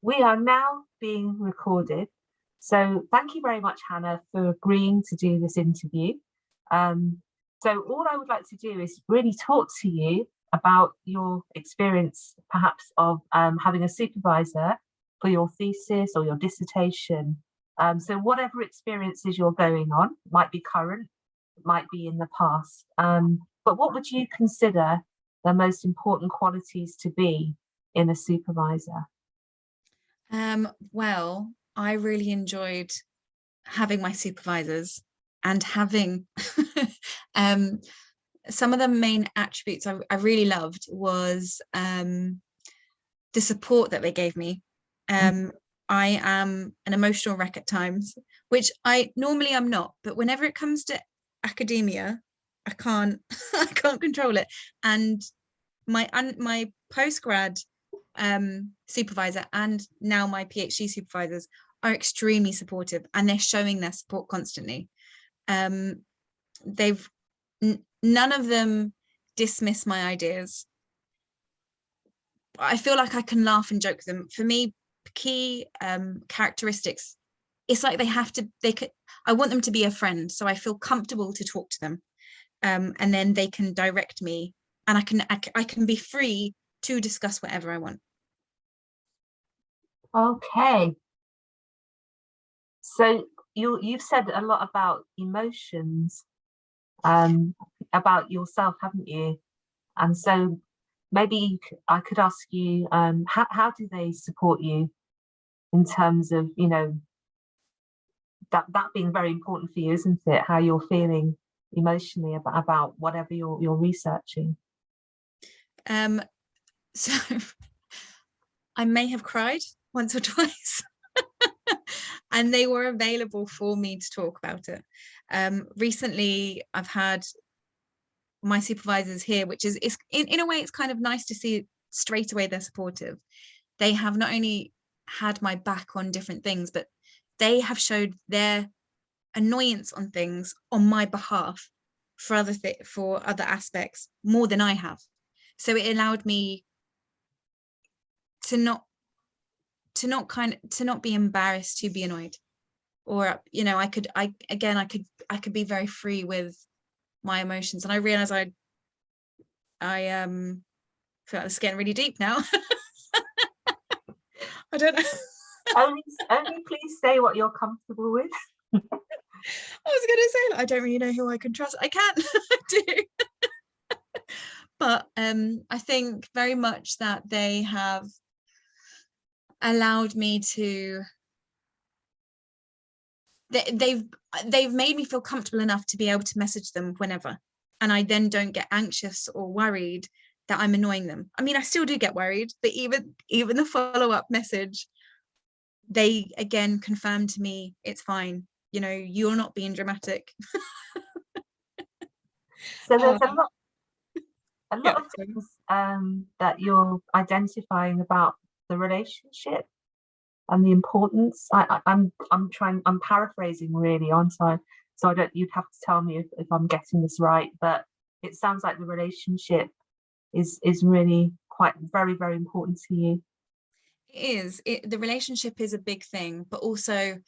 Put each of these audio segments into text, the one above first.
We are now being recorded. So thank you very much, Hannah, for agreeing to do this interview. So all I would like to do is really talk to you about your experience, perhaps, of having a supervisor for your thesis or your dissertation. So whatever experiences you're going on, might be current, might be in the past. But what would you consider the most important qualities to be in a supervisor? Well, I really enjoyed having my supervisors and having some of the main attributes I really loved was the support that they gave me. I am an emotional wreck at times, which I normally am not, but whenever it comes to academia, I can't I can't control it. And my postgrad supervisor and now my PhD supervisors are extremely supportive, and they're showing their support constantly. They've none of them dismiss my ideas. I feel like I can laugh and joke with them. For me, key characteristics, it's like I want them to be a friend, so I feel comfortable to talk to them, and then they can direct me, and I can be free to discuss whatever I want. Okay. So you've said a lot about emotions, about yourself, haven't you? And so maybe I could ask you, how do they support you in terms of, that being very important for you, isn't it? How you're feeling emotionally about whatever you're researching. So I may have cried once or twice. And they were available for me to talk about it. Recently, I've had my supervisors here, which is in a way, it's kind of nice to see straight away they're supportive. They have not only had my back on different things, but they have showed their annoyance on things on my behalf for other aspects more than I have. So it allowed me to not be embarrassed to be annoyed, or I could be very free with my emotions. And I realized I feel like it's getting really deep now. I don't know. only please say what you're comfortable with. I was gonna say, I don't really know who I can trust. I can. I do. But I think very much that they have allowed me to they've made me feel comfortable enough to be able to message them whenever, and I then don't get anxious or worried that I'm annoying them. I mean, I still do get worried, but even the follow-up message, they again confirm to me it's fine, you're not being dramatic. So there's a lot of sorry. things that you're identifying about the relationship and the importance. I'm paraphrasing really, aren't I? So you'd have to tell me if I'm getting this right, but it sounds like the relationship is really quite very, very important to you. The relationship is a big thing, but also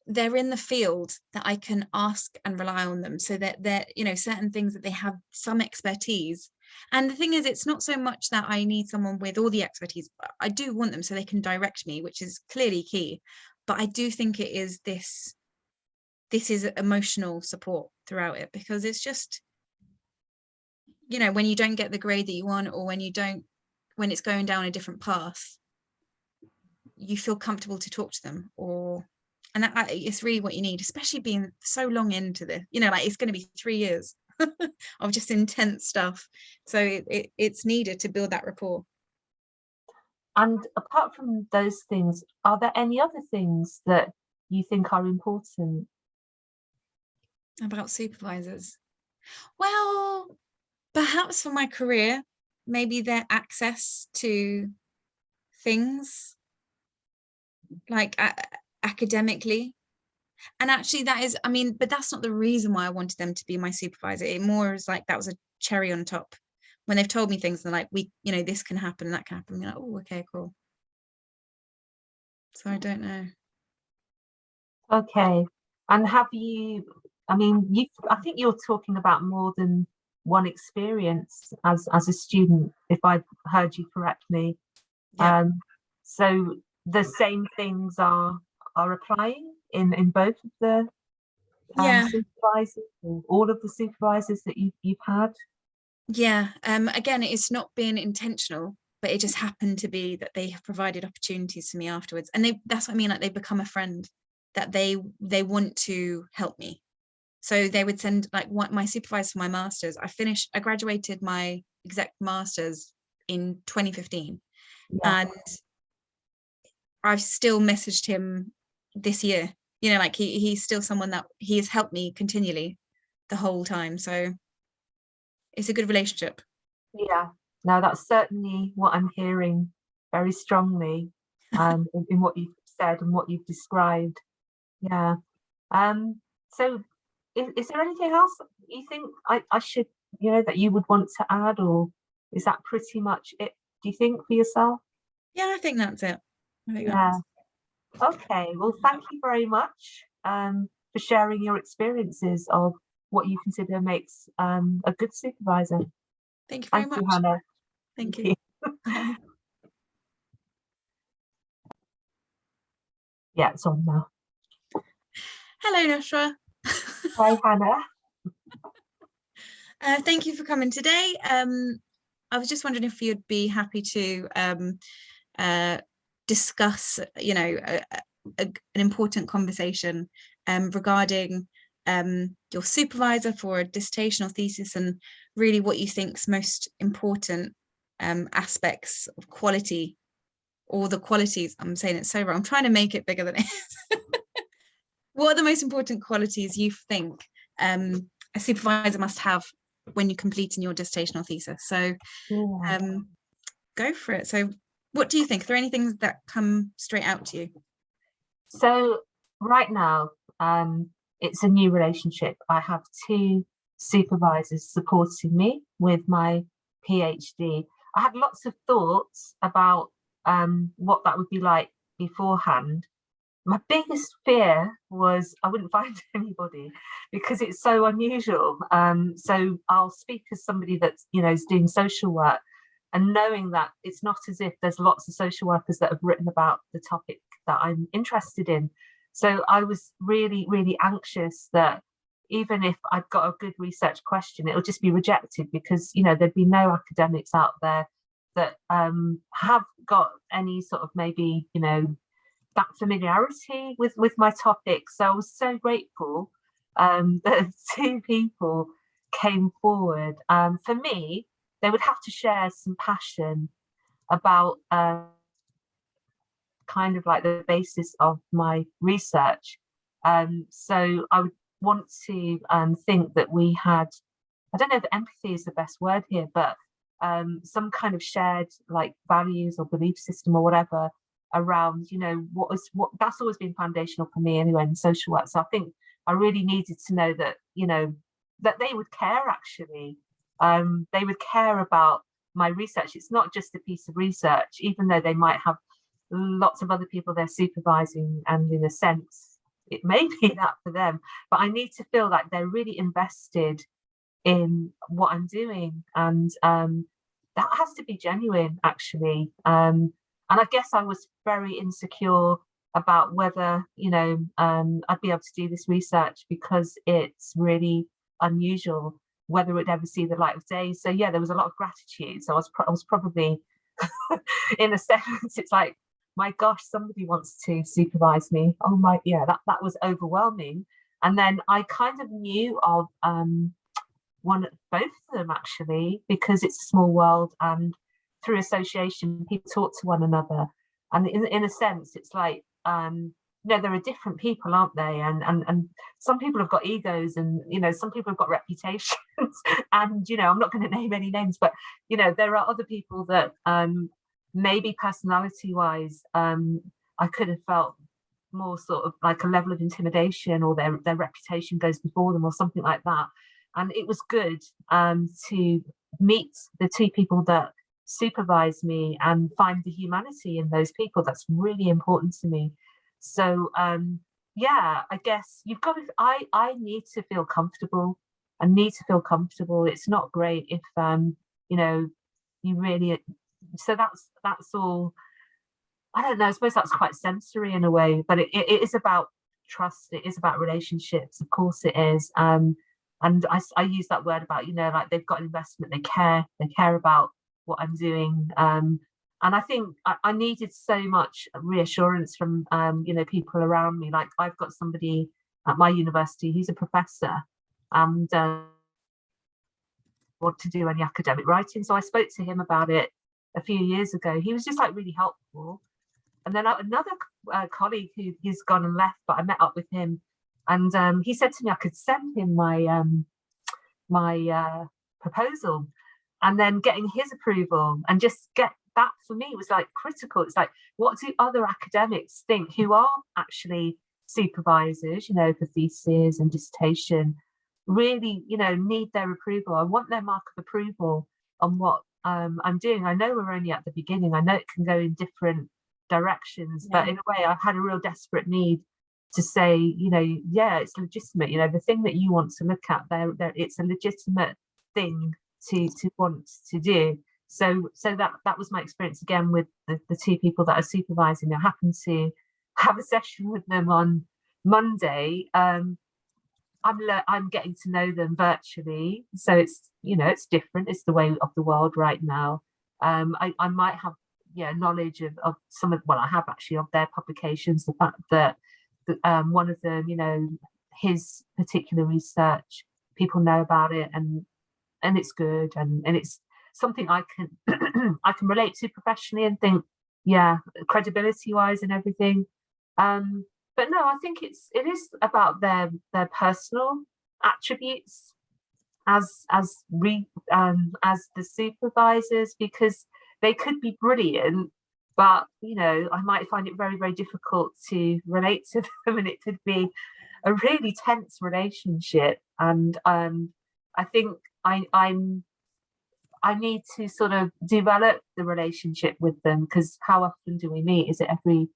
they're in the field that I can ask and rely on them, so that they're, certain things that they have some expertise. And the thing is, it's not so much that I need someone with all the expertise. I do want them so they can direct me, which is clearly key. But I do think it is this is emotional support throughout it, because it's just, when you don't get the grade that you want, or when it's going down a different path, you feel comfortable to talk to them, and it's really what you need, especially being so long into this, it's going to be 3 years of just intense stuff. So it's needed to build that rapport. And apart from those things, are there any other things that you think are important about supervisors? Well, perhaps for my career, maybe their access to things, like academically. And actually that is, but that's not the reason why I wanted them to be my supervisor. It more is like, that was a cherry on top. When they've told me things, they're like, this can happen and that can happen. I'm like, oh, okay, cool. So I don't know. Okay. And have you, I mean, I think you're talking about more than one experience as a student, if I heard you correctly. Yeah. So the same things are applying in both of the Yeah. supervisors, or all of the supervisors that you've had? Yeah. Again, it's not being intentional, but it just happened to be that they have provided opportunities for me afterwards. And that's what I mean, like they've become a friend, that they want to help me. So they would send, like, my supervisor for my master's. I graduated my exec master's in 2015, Yeah. and I've still messaged him this year. You know, like he's still someone that he has helped me continually the whole time. So it's a good relationship. Yeah. No, that's certainly what I'm hearing very strongly, in what you've said and what you've described. Yeah. So is there anything else you think I should, that you would want to add, or is that pretty much it, do you think, for yourself? Yeah, I think that's it. I think Yeah. that's Okay. Well, thank you very much for sharing your experiences of what you consider makes a good supervisor. Thank you very Thank you, much. Hannah. Thank Thank you. you. Bye. Yeah, it's on now. Hello, Nushra. Hi, Hannah. Thank you for coming today. I was just wondering if you'd be happy to discuss, an important conversation regarding your supervisor for a dissertational thesis, and really what you think's most important aspects of quality, or the qualities. I'm saying it so wrong. I'm trying to make it bigger than it is. What are the most important qualities you think a supervisor must have when you're completing your dissertational thesis? So Yeah. go for it. So what do you think? Are there any things that come straight out to you? So right now, it's a new relationship. I have two supervisors supporting me with my PhD. I had lots of thoughts about what that would be like beforehand. My biggest fear was I wouldn't find anybody because it's so unusual. So I'll speak as somebody that's, is doing social work, and knowing that it's not as if there's lots of social workers that have written about the topic that I'm interested in. So I was really, really anxious that even if I'd got a good research question, it would just be rejected because, there'd be no academics out there that have got any sort of, maybe, that familiarity with my topic. So I was so grateful that two people came forward. For me, they would have to share some passion about kind of like the basis of my research. So I would want to think that we had, I don't know if empathy is the best word here, but some kind of shared like values or belief system or whatever around, what that's always been foundational for me anyway in social work. So I think I really needed to know that, that they would care actually. They would care about my research. It's not just a piece of research, even though they might have lots of other people they're supervising, and in a sense, it may be that for them. But I need to feel like they're really invested in what I'm doing, and that has to be genuine, actually. And I guess I was very insecure about whether, I'd be able to do this research because it's really unusual, whether it'd ever see the light of day. So yeah, there was a lot of gratitude. So I was probably, in a sense, it's like, my gosh, somebody wants to supervise me. Oh my, yeah, that was overwhelming. And then I kind of knew of both of them actually, because it's a small world, and through association, people talk to one another. And in a sense, it's like, there are different people, aren't they? And some people have got egos, and some people have got reputations. And I'm not going to name any names, but there are other people that maybe personality wise, I could have felt more sort of like a level of intimidation, or their reputation goes before them or something like that. And it was good to meet the two people that supervise me and find the humanity in those people. That's really important to me. So yeah, I guess you've got to, I need to feel comfortable. I need to feel comfortable. It's not great if you know, you really, so that's all. I don't know, I suppose that's quite sensory in a way, but it is about trust. It is about relationships, of course it is. And I use that word about, you know, like they've got an investment, they care about what I'm doing. And I think I needed so much reassurance from, you know, people around me. Like I've got somebody at my university who's a professor and want to do any academic writing. So I spoke to him about it a few years ago. He was just like really helpful. And then another colleague who's gone and left, but I met up with him, and he said to me I could send him my my proposal, and then getting his approval and just get that for me was like critical. It's like, what do other academics think who are actually supervisors, you know, for theses and dissertation, really, you know, need their approval. I want their mark of approval on what I'm doing. I know we're only at the beginning. I know it can go in different directions, but in a way I had a real desperate need to say, you know, yeah, it's legitimate. You know, the thing that you want to look at there, it's a legitimate thing to want to do. So that was my experience again with the two people that are supervising. I happened to have a session with them on Monday. I'm getting to know them virtually, so it's, you know, it's different. It's the way of the world right now. I might have knowledge of some of, well, I have actually, of their publications, the fact that one of them, you know, his particular research, people know about it, and it's good, and it's something I can I can relate to professionally and think, yeah, credibility wise and everything. But no, I think it is about their personal attributes as the supervisors, because they could be brilliant, but, you know, I might find it very, very difficult to relate to them, and it could be a really tense relationship. And I think I need to sort of develop the relationship with them, because how often do we meet? Is it every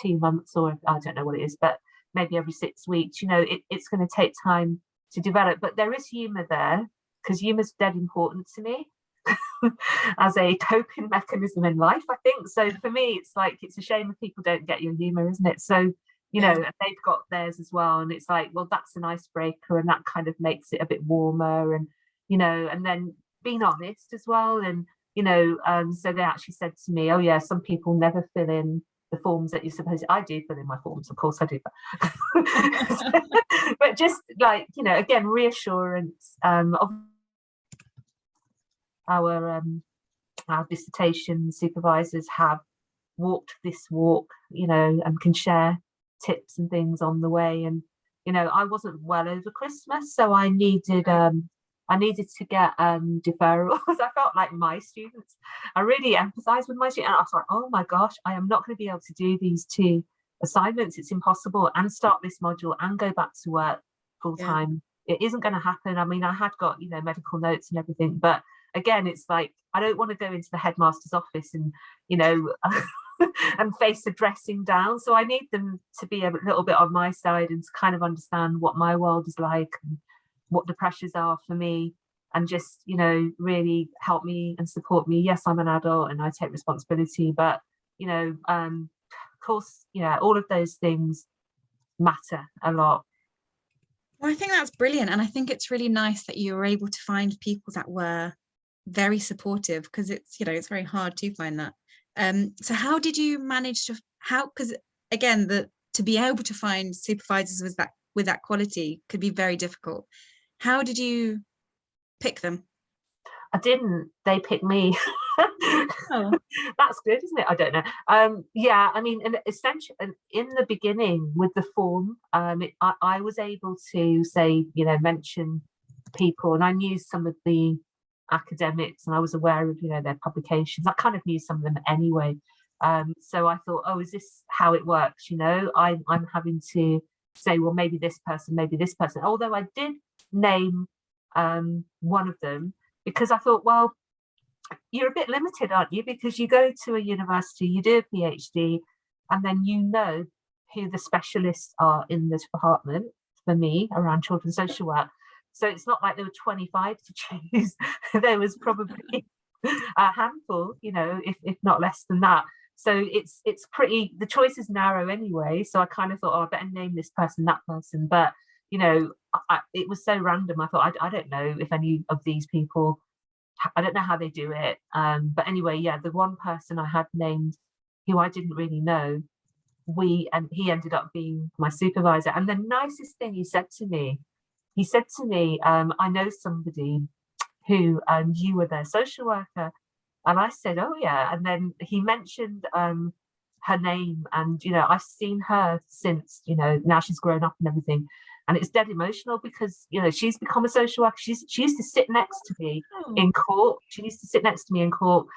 2 months, or I don't know what it is, but maybe every 6 weeks? You know, it's going to take time to develop, but there is humour there, because humour's dead important to me as a coping mechanism in life, I think. So for me, it's like, it's a shame if people don't get your humour, isn't it? So, you know, they've got theirs as well, and it's like, well, that's an icebreaker, and that kind of makes it a bit warmer, and, you know, and then being honest as well. And, you know, so they actually said to me, oh yeah, some people never fill in the forms that you're supposed to. I do fill in my forms, of course I do, but just like, you know, again, reassurance of our dissertation supervisors have walked this walk, you know, and can share tips and things on the way. And, you know, I wasn't well over Christmas, so I needed to get deferrals. I felt like my students, I really empathized with my students. And I was like, oh my gosh, I am not going to be able to do these 2 assignments. It's impossible, and start this module and go back to work full time. It isn't going to happen. I mean, I had got, you know, medical notes and everything, but again, it's like, I don't want to go into the headmaster's office and, you know, and face a dressing down. So I need them to be a little bit on my side and to kind of understand what my world is like and what the pressures are for me, and just, you know, really help me and support me. Yes, I'm an adult and I take responsibility, but, you know, of course, yeah, all of those things matter a lot. Well, I think that's brilliant, and I think it's really nice that you were able to find people that were very supportive, because it's, you know, it's very hard to find that. So how did you manage to, because again, to be able to find supervisors with that quality could be very difficult. How did you pick them? I didn't, they picked me. Oh. That's good, isn't it? I don't know. Yeah, I mean, essentially in the beginning with the form, I was able to say, you know, mention people, and I knew some of the academics, and I was aware of, you know, their publications. I kind of knew some of them anyway. So I thought, oh, is this how it works? You know, I'm having to say, well, maybe this person, although I did name one of them, because I thought, well, you're a bit limited, aren't you? Because you go to a university, you do a PhD, and then you know who the specialists are in the department, for me, around children's social work. So it's not like there were 25 to choose. There was probably a handful, if not less than that. So it's pretty, the choice is narrow anyway. So I kind of thought, oh, I better name this person, that person. But, it was so random. I thought, I don't know if any of these people, I don't know how they do it. But anyway, yeah, the one person I had named who I didn't really know, he ended up being my supervisor. And the nicest thing he said to me, I know somebody who, you were their social worker. And I said, oh yeah. And then he mentioned her name, and I've seen her since, now she's grown up and everything. And it's dead emotional because she's become a social worker. She used to sit next to me in court. She used to sit next to me in court,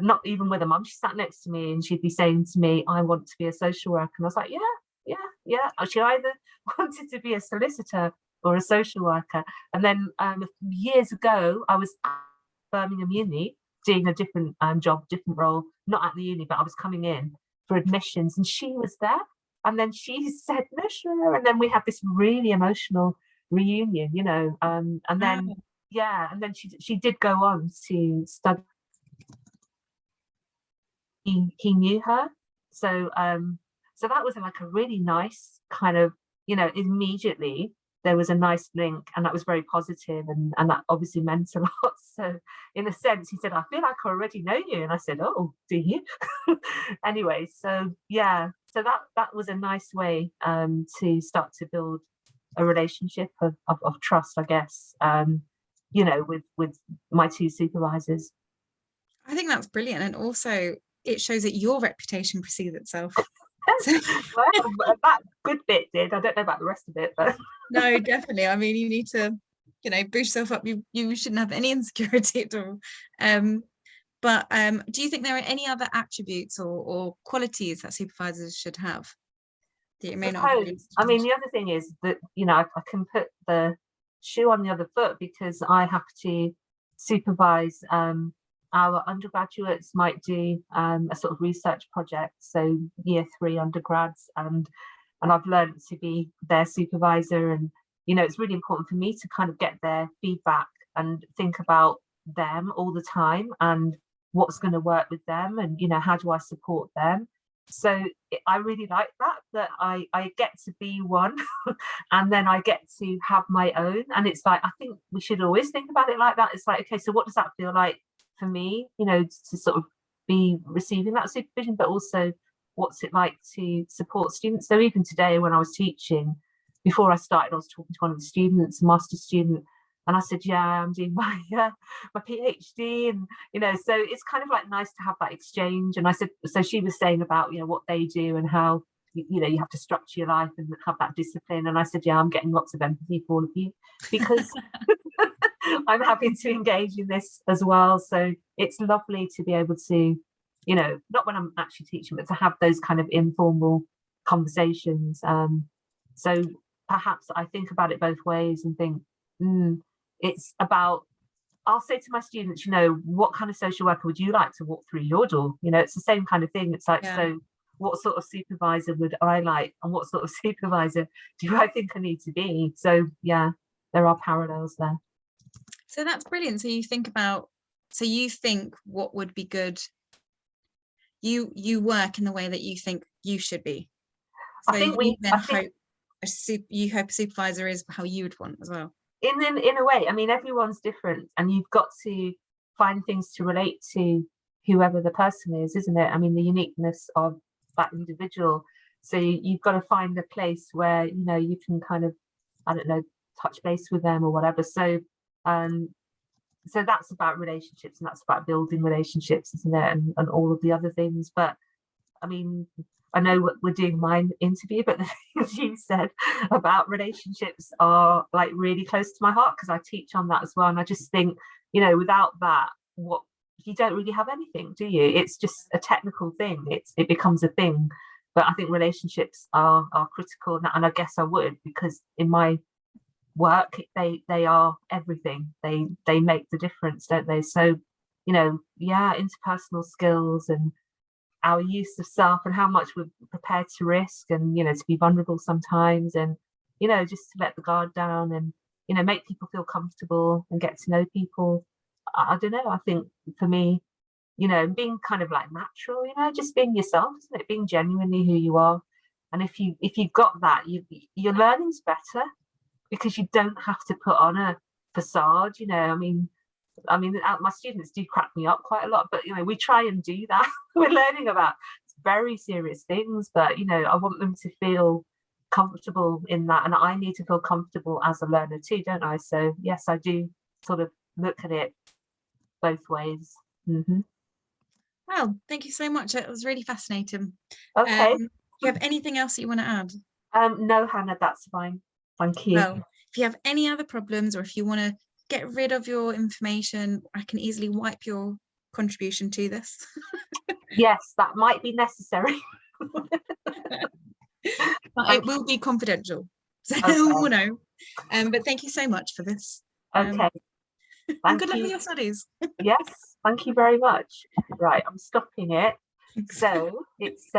not even with her mum. She sat next to me and she'd be saying to me, I want to be a social worker. And I was like, yeah. She either wanted to be a solicitor or a social worker. And then years ago, I was at Birmingham Uni doing a different job, different role, not at the uni, but I was coming in for admissions, and she was there. And then she said, Nushra, and then we had this really emotional reunion, and then, and then she did go on to study. He knew her. So that was like a really nice kind of, immediately there was a nice link, and that was very positive, and that obviously meant a lot. So in a sense, he said, I feel like I already know you. And I said, oh, do you? Anyway, so yeah, so that was a nice way to start to build a relationship of trust, I guess, with my two supervisors. I think that's brilliant. And also it shows that your reputation precedes itself. Well, that good bit did. I don't know about the rest of it, but no, definitely. I mean, you need to, boost yourself up. You shouldn't have any insecurity at all. But do you think there are any other attributes or qualities that supervisors should have that you may not have? I mean, the other thing is that I can put the shoe on the other foot, because I have to supervise. Our undergraduates might do a sort of research project, so year 3 undergrads, and I've learned to be their supervisor, and it's really important for me to kind of get their feedback and think about them all the time and what's going to work with them, and how do I support them. So I really like that I get to be one and then I get to have my own. And it's like, I think we should always think about it like that. It's like, okay, so what does that feel like for me, to sort of be receiving that supervision, but also what's it like to support students? So even today when I was teaching, before I started, I was talking to one of the students, a master's student, and I said, yeah, I'm doing my PhD, and so it's kind of like nice to have that exchange. And I said, so she was saying about what they do and how you have to structure your life and have that discipline. And I said, yeah, I'm getting lots of empathy for all of you, because I'm having to engage in this as well. So it's lovely to be able to, not when I'm actually teaching, but to have those kind of informal conversations. So perhaps I think about it both ways and think, it's about, I'll say to my students, what kind of social worker would you like to walk through your door? It's the same kind of thing. It's like, so what sort of supervisor would I like, and what sort of supervisor do I think I need to be? So yeah, there are parallels there. So that's brilliant. So you think what would be good. You work in the way that you think you should be. So I think you hope a supervisor is how you would want as well. In a way, I mean, everyone's different, and you've got to find things to relate to whoever the person is, isn't it? I mean, the uniqueness of that individual. So you've got to find a place where you can kind of, I don't know, touch base with them or whatever. So so that's about relationships, and that's about building relationships, isn't it? And all of the other things. But I mean, I know we're doing my interview, but the things you said about relationships are like really close to my heart, because I teach on that as well. And I just think, without that, you don't really have anything, do you? It's just a technical thing. It becomes a thing. But I think relationships are critical, and I guess I would, because in my work they are everything. They make the difference, don't they? So interpersonal skills and our use of self and how much we're prepared to risk and, to be vulnerable sometimes and, just to let the guard down and, make people feel comfortable and get to know people. I don't know. I think for me, being kind of like natural, just being yourself, isn't it? Being genuinely who you are. And if you got that, your learning's better because you don't have to put on a facade. I mean, my students do crack me up quite a lot, but we try and do that. We're learning about very serious things, but I want them to feel comfortable in that, and I need to feel comfortable as a learner too, don't I? So yes, I do sort of look at it both ways. Well, thank you so much. It was really fascinating. Okay. Do you have anything else that you want to add? No, Hannah, that's fine. Thank you. Well, if you have any other problems or if you want to get rid of your information, I can easily wipe your contribution to this. Yes, that might be necessary. But it will be confidential, so we'll know. But thank you so much for this. Okay. And good luck with your studies. Yes, thank you very much. Right, I'm stopping it. So it's